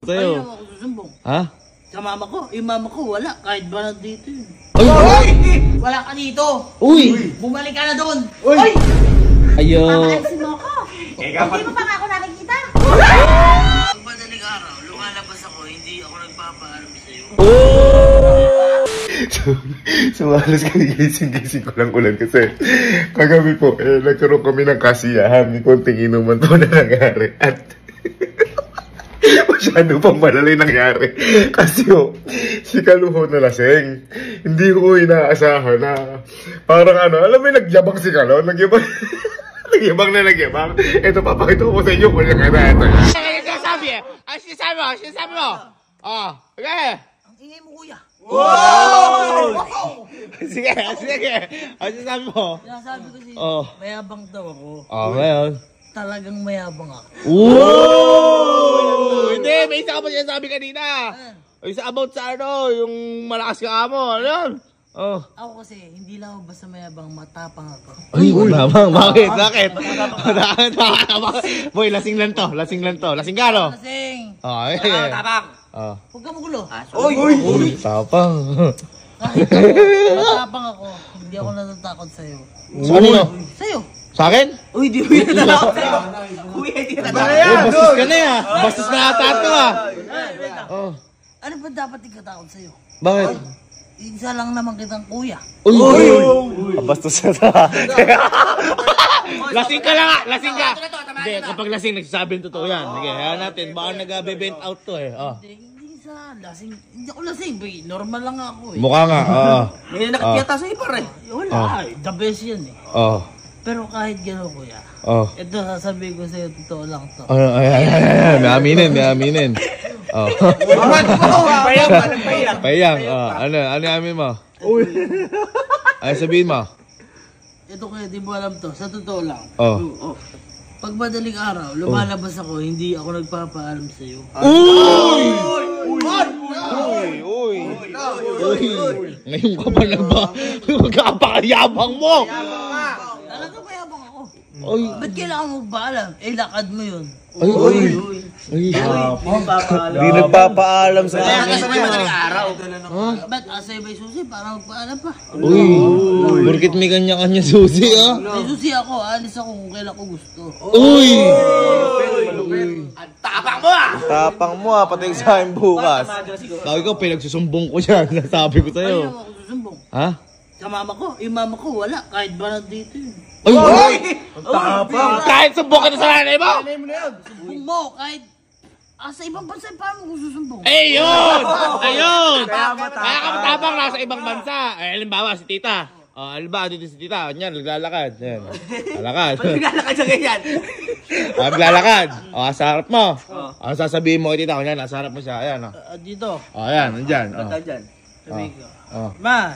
Sa'yo. Ayaw ako susumbong. Ha? Sa mama ko. Yung mama ko wala. Kahit ba nandito yun. Ay! Wala ka dito. Uy! Bumalik ka na doon. Uy! Ay! Ayo! Papalasin mo ako. Hindi mo pa nga ako nakikita. Pag madaling araw, lumalabas ako. Hindi ako nagpapaalam sa'yo. Oh! So halos gising-gising ko lang ulan kasi kagabi po, nagkaroon kami ng kasiyahan. May konting inuman to na nangyari. At masyado pang malali nangyari. Kasi si Kaluho na lasing. Hindi ko inaasahan na parang alam mo nagyabang si Kalo. Nagyabang na nagyabang. Ito, papakita ko sa inyo kung yung ito. Sinasabi eh! Ang sinasabi mo! Sinasabi mo! Oh! Okay! Ang ingay mo, kuya. Wow! Sige! Sige! Ang sinasabi mo! Sinasabi ko sa'yo, Oh. mayabang daw ako. Oh, ngayon. Talagang mayabang ako. Wow! Hindi! May isa ka pa sinasabi kanina! Yung sa about sa yung malakas ka mo. Ano yun? Oh. Ako kasi, hindi lang ako basta mayabang, matapang ako. Ay, lamang. Bakit? Bakit? Boy, lasing lang to. Lasing lang to. Lasing ka, no? Lasing! Oh, ay. Tapang! Oh. Huwag ka magulo. Uy! Tapang. Kahit ako, matapang ako, hindi ako natatakot sa'yo. Sa kanino? Sa'yo! Sa akin? Uy, di mo yung natatakot sa'yo! Kuya, hindi natatakot. Oh, bastos ka na ya. Bastos na ata ito ah. Oh. Ano ba dapat ikatakot sa'yo? Bakit? Isa lang naman kitang kuya. Uy! Bastos na ito. Lasing ka lang ah. Lasing ka. Hindi, kapag lasing, nagsasabi ng totoo yan. Sige, hayaan natin. Baka nag-bent out to eh. Oh. Hindi sa lasing. Hindi ako lasing. Normal lang ako eh. Mukha nga. May nakikita sa'yo pare. Wala. The best yan eh. Oh. Pero kahit gano'n kuya. Oh. Ito sasabihin ko sa'yo, totoo lang to. Ayan. May aminin, may aminin. Oh. Payang. Oh. Ano amin mo? Ay, sabihin mo. Ito kuya, di mo alam to. Sa totoo lang. Oh. Pag madaling araw, lumalabas ako, hindi ako nagpapaalam sa'yo. Uy! Ngayon ka pa magkapakayabang mo! Talaga mayabang ako. Ay! Ba't kailangan mo paalam? Eh, lakad mo yun. Ay! Hindi nagpapaalam sa akin. Ba't asay ba yung susi? Para magpaalam pa. Uy! Bakit may kanya-kanya susi ah? May susi ako, alis ako kung kailan ko gusto. Uy! Tapang mo pati sa akin bukas. Sabi ko, pinagsusumbong ko yan. Nasabi ko sa'yo. Ayaw ako susumbong. Ha? Sa mama ko, yung mama ko wala, kahit ba nandito yun. Ay! Kahit sumbong ka na sa nanay mo! Sumbong mo, kahit sa ibang bansa, paano mo susumbong? Ayun! Ayun! Kaya ka matapang nasa ibang bansa. Eh, halimbawa, si tita. Halimbawa, dito si tita. Yan, naglalakad. Yan. Lalakad. Naglalakad sa ganyan. Naglalakad. Sa harap mo. Ang sasabihin mo kay tita, kunyan, nasa harap mo siya. Ayan, Dito. Ayan, nandyan. Sabi ko. Oh. Ma,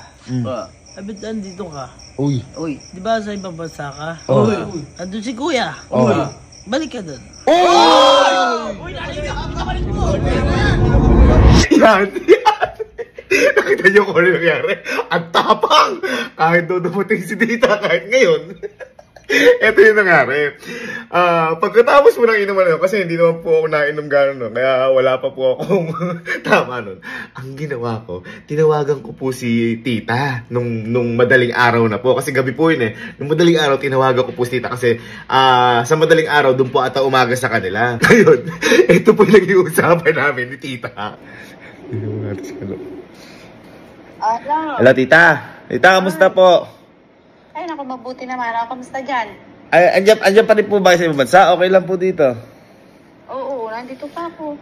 abit andito ka. Uy. Di ba sa ibang bansa ka? Andun si kuya. Balik ka dun. Yan! Nakita niyo kung ano nangyari? Ang tapang! Kahit doon dumating si Tita, kahit ngayon. Ito yung nangyari. Pagkatapos mo nang inuman nun, kasi hindi naman po ako nainom gano'n nun, kaya wala pa po akong tama nun. Ang ginawa ko, tinawagan ko po si Tita nung madaling araw na po. Kasi gabi po yun eh. Nung madaling araw, tinawagan ko po si Tita kasi sa madaling araw, doon po ata umaga sa kanila. Ngayon, ito po yung naging usapan namin ni Tita. Hello, tita. Tita, kamusta po? Ay, naku, mabuti naman. Kamusta dyan? Ay, andyan pa rin po ba sa ibang bansa? Okay lang po dito. Oo, nandito pa ako.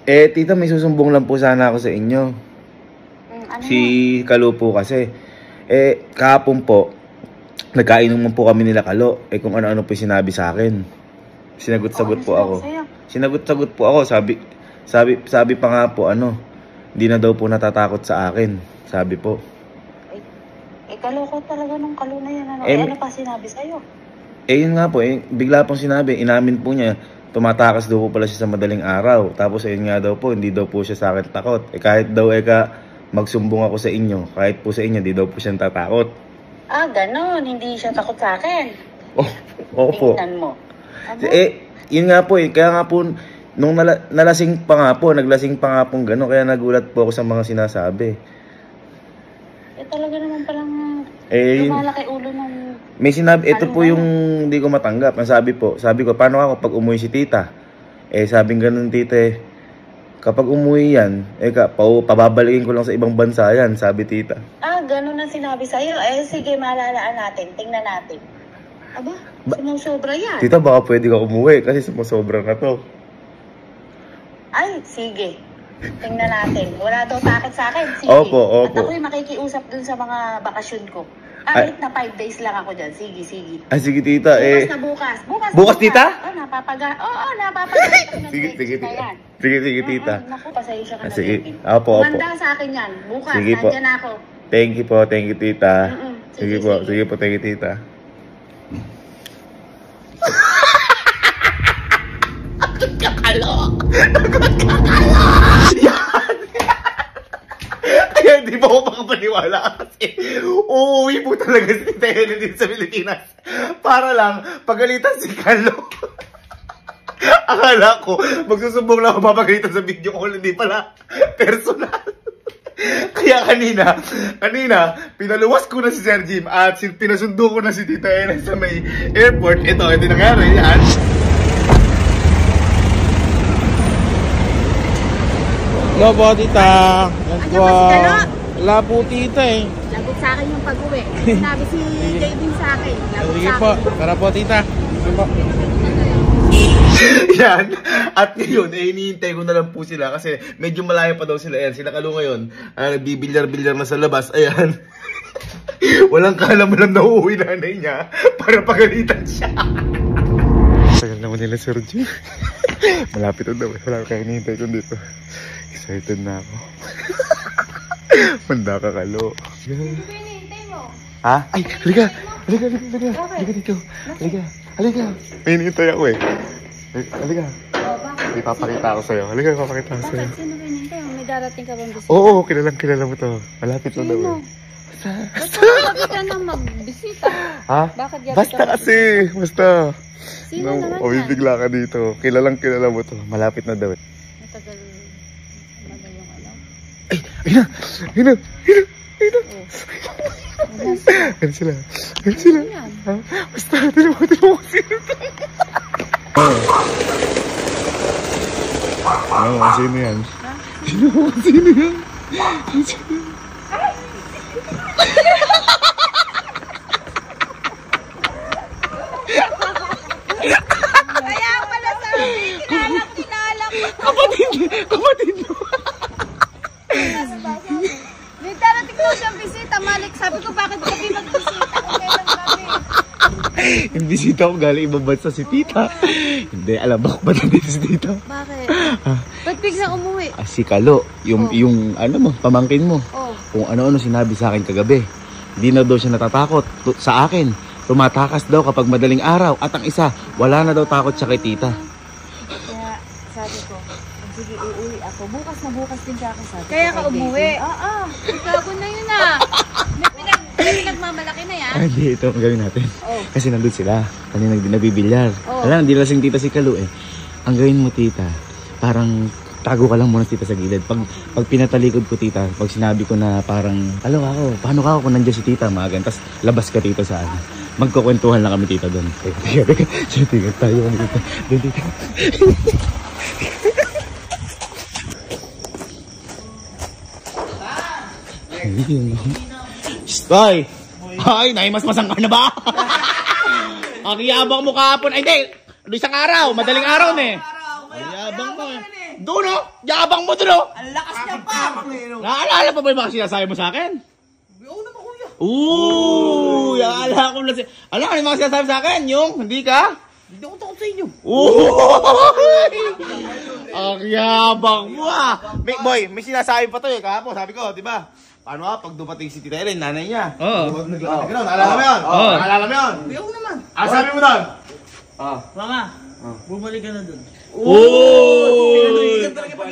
Tita, may susumbong lang po sana ako sa inyo. Ano Si Kalo po kasi. Kahapon po, nagkainuman po kami nila Kalo. Kung ano-ano po sinabi sa akin. Sinagot-sagot po ako. Sinagot-sagot po ako. Sabi pa nga po, hindi na daw po natatakot sa akin. Sabi po. Kaloko talaga nung Kalo na yan. Ano pa sinabi sa'yo? Yun nga po, bigla pong sinabi, inamin po niya, tumatakas daw po pala siya sa madaling araw. Tapos ayun nga daw po, hindi daw po siya sa akin takot. Kahit daw magsumbong ako sa inyo, kahit po sa inyo, hindi daw po siya tatakot. Ganon. Hindi siya takot sa akin. Opo. Tingnan mo. Yun nga po kaya nga po, nung nalasing pa nga po, naglasing pa nga pong gano'n, kaya nagulat po ako sa mga sinasabi. Talaga naman palang lumalaki ulo ng... May sinabi, ito po yung hindi ko matanggap. Ang sabi ko, paano ako pag umuwi si tita? Sabing ganun tita kapag umuwi yan, pababalikin ko lang sa ibang bansa yan, sabi tita. Ganun ang sinabi sa'yo. Sige, maalalaan natin. Tingnan natin. Aba, sumusobra yan. Tita, baka pwede ka umuwi kasi sumusobra na to. Ay, sige. Tingnan natin. Wala daw takot sa akin. Sige. Opo. At ako'y makikiusap dun sa mga bakasyon ko. Kahit na 5 days lang ako dyan. Sige. Sige tita, bukas na bukas. Bukas tita? Napapagalitan ng Sige na yan. Sige tita. Naku, pasensya ka na, Sige. baby. Opo. Kumanda sa akin yan. Bukas, Sige po. nandyan ako. Thank you tita. Sige. Sige po, thank you tita. Kaya hindi pa ako makapaniwala kasi uuwi po talaga si Tita Helen dito sa Pilipinas para lang pagalitan si Carlo. Akala ko magsusumbong lang ako mapagalitan sa video call, hindi pala personal. Kaya kanina, pinaluwas ko na si Sir Jim at pinasundo ko na si Tita Helen sa may airport. Ito nangyari yan. Hello po, tita. Yan po. Wala po, tita eh. Lagot sa akin yung pag-uwi. Sinabi si David sa akin. Lagot Sige sa po. akin. Tara po, tita. Sige po. Yan. At ngayon, hinihintay ko na lang po sila kasi medyo malayo pa daw sila. Ayan, sila Kalu ngayon. Nagbibilyar-bilyar na sa labas. Ayan. Walang kaalam-alam na uuwi nanay niya para pagalitan siya. Tagal naman nila Sir Jim. Malapit na daw. Wala kaya hinihintay ko dito. Excited na ako. Manda ka, Kalo. Ha? Ay, halika dito. Halika. May hinihintay ako eh. Halika. Ipapakita ako sa'yo. Halika, ipapakita ako sa'yo. Sino ba hinintay? May darating ka bang bisita? Oo, kilala mo to. Malapit na daw eh. Basta gabi ka na magbisita. Ha? Bakit gabi Basta ka kasi. Basta. Sino naman O, yan? bibigla ka dito. Kilala mo to. Malapit na daw eh. Matagal yung ano. Ayun na. Ayun sila. Yan. Ha? Basta, tinan mo sino to. Ano mo sino yan? Kaya pala sabi, kilala ko. Kapatid mo. May darating daw siyang bisita, Malik. Sabi ko, bakit gabi magbisita? Kailan gabi? Yung bisita ko galing ibang bansa si tita. Hindi, alam ba ba dito si tita? Bakit? Ba't biglang umuwi? Si Kalo, yung ano mo, pamangkin mo. Oh. Kung ano-ano sinabi sa akin kagabi. Hindi na daw siya natatakot sa akin. Tumatakas daw kapag madaling araw. At ang isa, wala na daw takot siya kay tita. Kaya sabi ko, sige, uuwi ako. Bukas din siya ako sabi. Kaya ka umuwi? Oo. Ikaw na yun ah. May pinagmamalaki na yan. Ay, hindi. Ito ang gawin natin. Oh. Kasi nandun sila. Kanina nabibilyar. Oh. Alam, hindi lasing tita si Kalu eh. Ang gawin mo tita, parang tago ka lang muna tita sa gilid. Pag pinatalikod ko tita, pag sinabi ko na parang, alo ako, paano ka ako kung nandiyan si tita, magan. Tapos labas ka tita sa ano. Magkukwentuhan lang kami tita doon. Teka, tayo kami tita. Doon tita. Stoy! Ay, naimasmasan ka na ba? Ang yabang mo kahapon. Ay, hindi. Isang araw. Madaling araw na eh. Ang yabang mo eh. Doon o. Yabang mo doon o. Ang lakas niya pa! Naalala pa ba yung mga sinasabi mo sa akin? Oo naman kuya. Ooh! Naalala ko na siya. Alam ka yung mga sinasabi sa akin? Yung, hindi ka? Hindi ako takot sa inyo. Ang yabang mo ah. Boy, may sinasabi pa to eh. Kahapon, sabi ko, di ba? Paano nga, pag dumating si Tita Helen, nanay niya. Oo. Naalala mo yun? Oo. Naalala mo yun? Hindi ako naman. Ano sabi mo doon? Mama, bumalik ka na dun. Oh!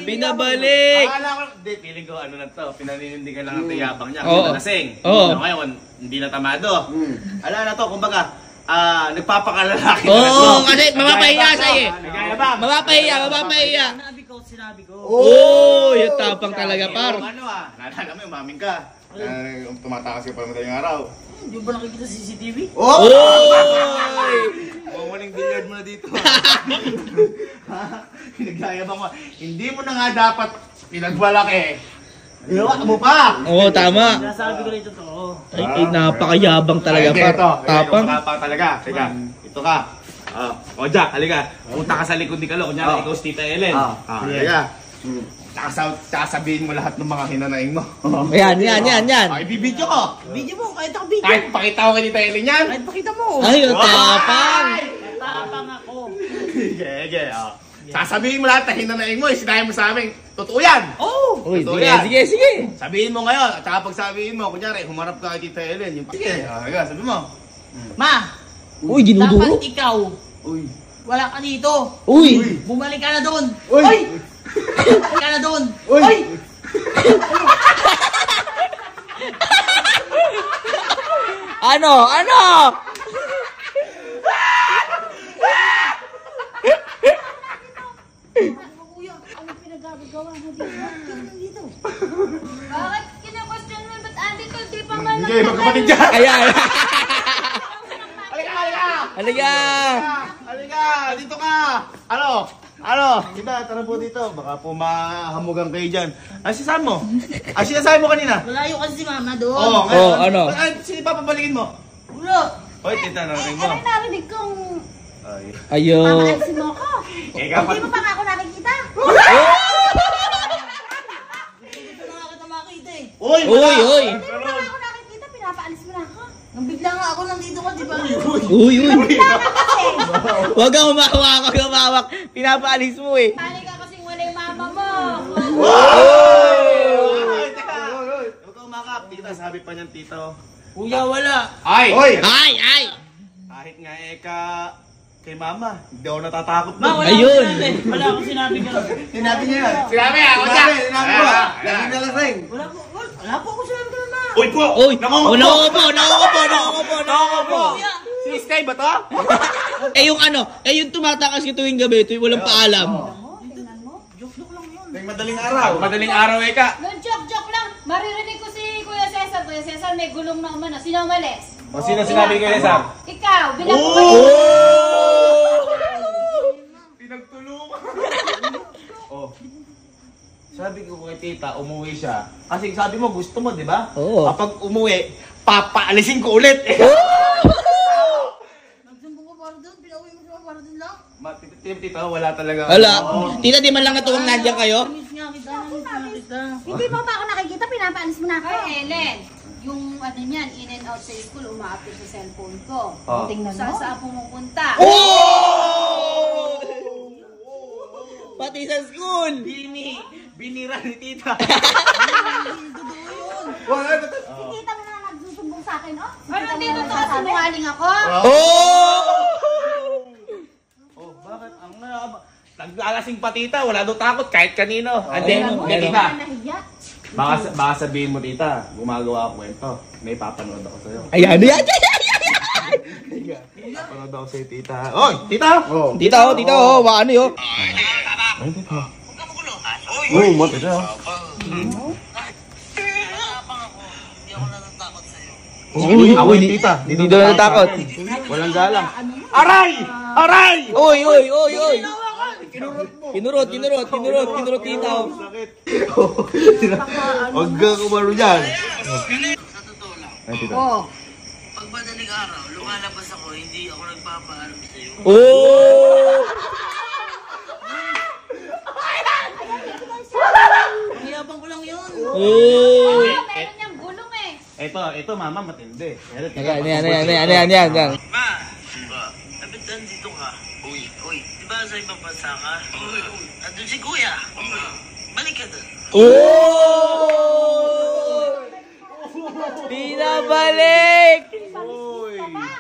Pinabalik! Akala ko, hindi, feeling ko ano na to, pinaninindigan lang ang yabang niya. Oo. Kasi nalasing. Oo. Ngayon, hindi na tamado. Ala na to, kumbaga, nagpapakalalaki na Oo, kasi mapapahiya siya eh. Nagayabang. Mapapahiya. Sinabi ko. Oo, yung tapang talaga, par. Naalala mo yung maming ka. Tumatakas ka pa ng madaling araw. Hindi ba nakikita sa CCTV? Oh! Oy! Mamuling billiard mo na dito. Nagayabang mo. Hindi mo na nga dapat pinagbalaki. Ginawa mo pa! Oo, tama. Sinasabi ko rin totoo. Ay, napakayabang talaga, par. Tapang. Tapang talaga. Teka, ito ka. O Jack, halika. Punta ka sa likod ni Kalo. Kunyari, ikaw si Tita Ellen. Halika. Tsaka sabihin mo lahat ng mga hinanaing mo. Yan. Ay, bibidyo ko. Video mo, kahit ako video. Kahit pakita ko kay Tita Ellen yan. Kahit pakita mo. Ay, yung tapang. Tapang ako. Sige. Sasabihin mo lahat ng hinanaing mo. Sinahin mo sa amin. Totoo yan. Oh! Uy, Totoo yan. sige. Sabihin mo ngayon. At saka pag sabihin mo, kunyari, humarap ka kay Tita Ellen. Sige, sabi mo. Ma, Uy, dinuduro. dapat ikaw, Uy. wala ka dito. Uy! Bumalik ka na doon. Uy! Bumalik ka na doon. Uy! Ano? Kuya, ano pinagagawa mo dito? Bakit kina-question mo? Ba't andito? Di pa man Sige, magkapatid dyan. Ayan. Halika! Halika. Dito ka! Ano? Tita, tara po dito. Baka po mahamugan kayo dyan. Ano sinasabi mo? Sinasabi mo kanina? Malayo kasi si mama doon. Oo, Oh, ano? Sino papabalikin mo? Wala. Hoy, tita, narinig mo. Ano narinig kong Ay. Ayun. papaalisin mo ako? Ikaw pa. Hindi mo pa nga ako nakikita? Dito na nga kita makita eh. Uy! Uy! Hindi mo pa nga ako nakikita, pinapaalis mo na ako. Nang bigla nga ako nandito ka, di ba? Uy! Bigla ka kasi. Huwag kang humawak. Pinapaalis mo eh. Pali ka kasing wala yung mama mo. Ay, teka! Huwag ka umakap. Tita, sabi pa niyan, tito. Kuya, wala. Ay! Ay! Kahit nga kay mama, hindi ako natatakot Ma, wala Ayun. akong sinabi. Wala akong sinabi ka. Sinabi niya yan. Sinabi ako siya. Sinabi mo. Laging nalasing. Wala po ako sinabi ka na. Uy po! Uy! Nakukupo! Kuya, Si Stay ba to? yung tumatakas ka tuwing gabi, walang paalam. Tingnan mo. joke lang yun. Madaling araw. Madaling araw, Eka. No, joke lang. Maririnig ko si Kuya Cesar. Kuya Cesar, may gulong na umano. Sino umalis? O sino sinabi ko, Cesar? Ikaw, bilang ko. Pinagtulungan. Oh. Sabi ko kay tita, umuwi siya. Kasi sabi mo, gusto mo, di ba? Oo. Kapag umuwi, papaalisin ko ulit. Nagsumbong ko para doon. Pinauwi mo siya para doon lang. Tita, wala talaga. Wala. Oo. Tita, di man lang natuwang nandiyan kayo? Miss nga kita. Miss nga kita. Hindi mo pa ako nakikita, pinapaalis mo na ako. Ay, Ellen, yung ano niyan, in and out sa school, uma-update sa cellphone ko. Oh. Tingnan mo. Saan pumupunta? Pati sa school! Binira ni tita. Si tita mo na nagsusumbong sa akin, oh. Ano, hindi totoo, sinungaling ako. Oh, bakit? Naglalasing pa tita, wala daw takot kahit kanino. Ande, Alam mo, tita. hindi ka nahiya. Baka sabihin mo tita, gumagawa ako kwento. May papanood ako sa'yo. Ayan. Papanood ako sa'yo tita. Oy, tita! Oh. Tita, baka ano yun? Oh, tita. Uy, Ako yung tita. Hindi daw natakot. Walang galang. Aray! Aray! Uy! Kinurot tita. Sakit. Huwag ka kumaro dyan. Sa totoo lang, Ay, tita. Oh. pag madaling araw, lumalabas ako, hindi ako nagpapaalam sa'yo. Ang yabang ko lang yun. Oh, meron niyang gulong eh. Ito mama, matindi. Yan. Ma! Dapat nandito ka. Uy, di ba sa ibang bansa ka? Nandun si Kuya. Balik ka doon. Pinabalik!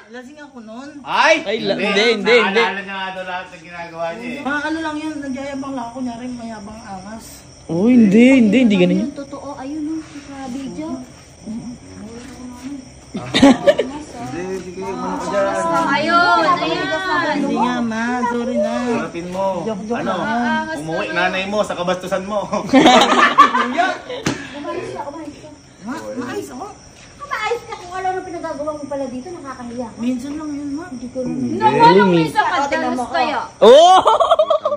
Lasing ako nun. Ay! Hindi. Naalala niya nga daw lahat ng ginagawa niya eh. Mga ano lang yun, nagyayabang lang ako. Kunyari, mayabang angas. Hindi ganun yun. Totoo, ayun oh, sa video. sige, umano ka dyan. Ayun, ayan. Hindi nga, ma. Sorry na. Harapin mo. Ano? Umuwi nanay mo sa kabastusan mo. Maayos ako. Maayos ka kung ano pinagagawa mo pala dito, nakakahiya. Minsan lang yun, ma. Hindi ko rin. Nawalang minsan ka, dalas kaya. Oh!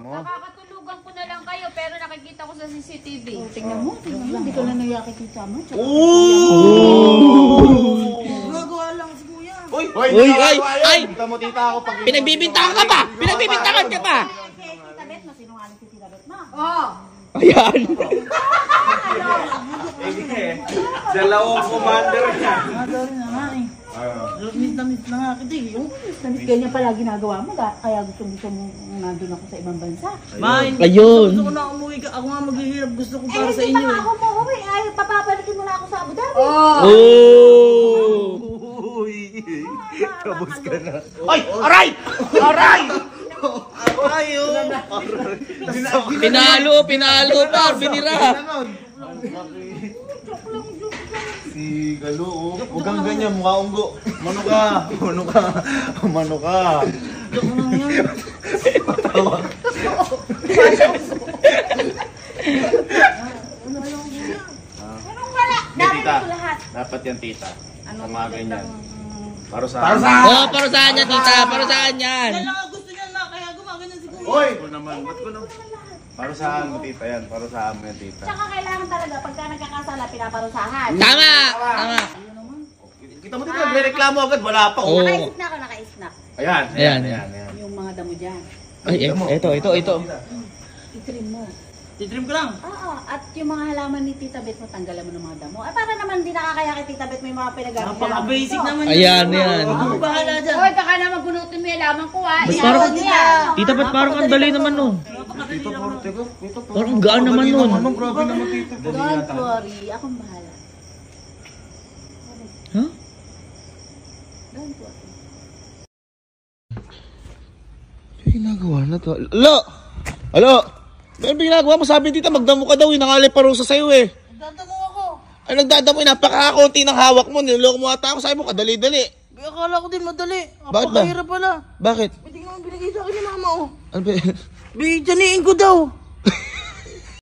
Nakakatulugan ko na lang kayo, pero nakikita ko sa CCTV. Tingnan mo. Hindi ko na nakikita mo. Gagawa lang si kuya. Uy! Uy, ay! Tita mo, tita ako pag... Pinagbibintangan ka pa! Pinagbibintangan ka pa! Kaya Tita Bet, masinungaling si Tita Bet, ma. Oo. Ayan! Dalawang commander yan. Sorry na nga eh. Miss na nga kita eh. Oh. Namit ganyan pala ginagawa mo. Kaya gusto mo nandun ako sa ibang bansa. Ma, Ayun. gusto ko na umuwi ka. Ako nga maghihirap. Gusto ko para sa Hindi inyo pa eh. ako mo uwi. Ay, papapalikin mo na ako sa Abu Dhabi. Oh! Tapos ka na. Ay! Aray! Aray! Ayo. Pinalo, par, binira. Si Galo, oh. Huwag kang ganyan, mukha unggo. Mano ka. Patawag. Tita, dapat yan tita. Ang mga ganyan. Para sa Oh, parusahan niya, tita. Parusahan yan. Yan lang ang gusto niya na. Kaya gumaganyan si kuya. Hoy! Ba't ko naman? Para saan mo tita yan? Para saan mo yan tita? Tsaka kailangan talaga, pagka nagkakasala, pinaparusahan. Tama! Tama. Kita mo tita, nagre-reklamo agad. Wala pa. Oo. Nakaisip na ako, nakaisip na. Ayan. Ayan. Yung mga damo dyan. Ay, ito. I-trim mo. Titrim ko lang. Oo, at yung mga halaman ni Tita Bet mo, tanggalan mo ng mga damo. Ay, para naman di nakakaya kay Tita Bet, may mga pinagagamit. Napaka-basic naman Ayan, yan. Ako bahala dyan. Hoy, baka naman bunutin mo yung laman ko, ha? Ba't Iyawan parang- mo yan. Tita, ba't parang ang dali naman nun? Napakadali lang. Parang gaan naman nun. Grabe naman tita. Don't worry, akong bahala. Huh? Don't worry. Ano ginagawa na to? Alo! Ano ginagawa mo? Sabi tita, magdamo ka daw. Nangalay parusa sa'yo eh. Dadamo ako. Ay, nagdadamo. Napakakunti ng hawak mo. Niloloko mo ata ako. Sabi mo, kadali-dali. Akala ko din madali. Bakit ba? Napakahirap pala. Bakit? Pwede nga binigay sa akin ni mama oh. Ano ba? Bijaniin ko daw.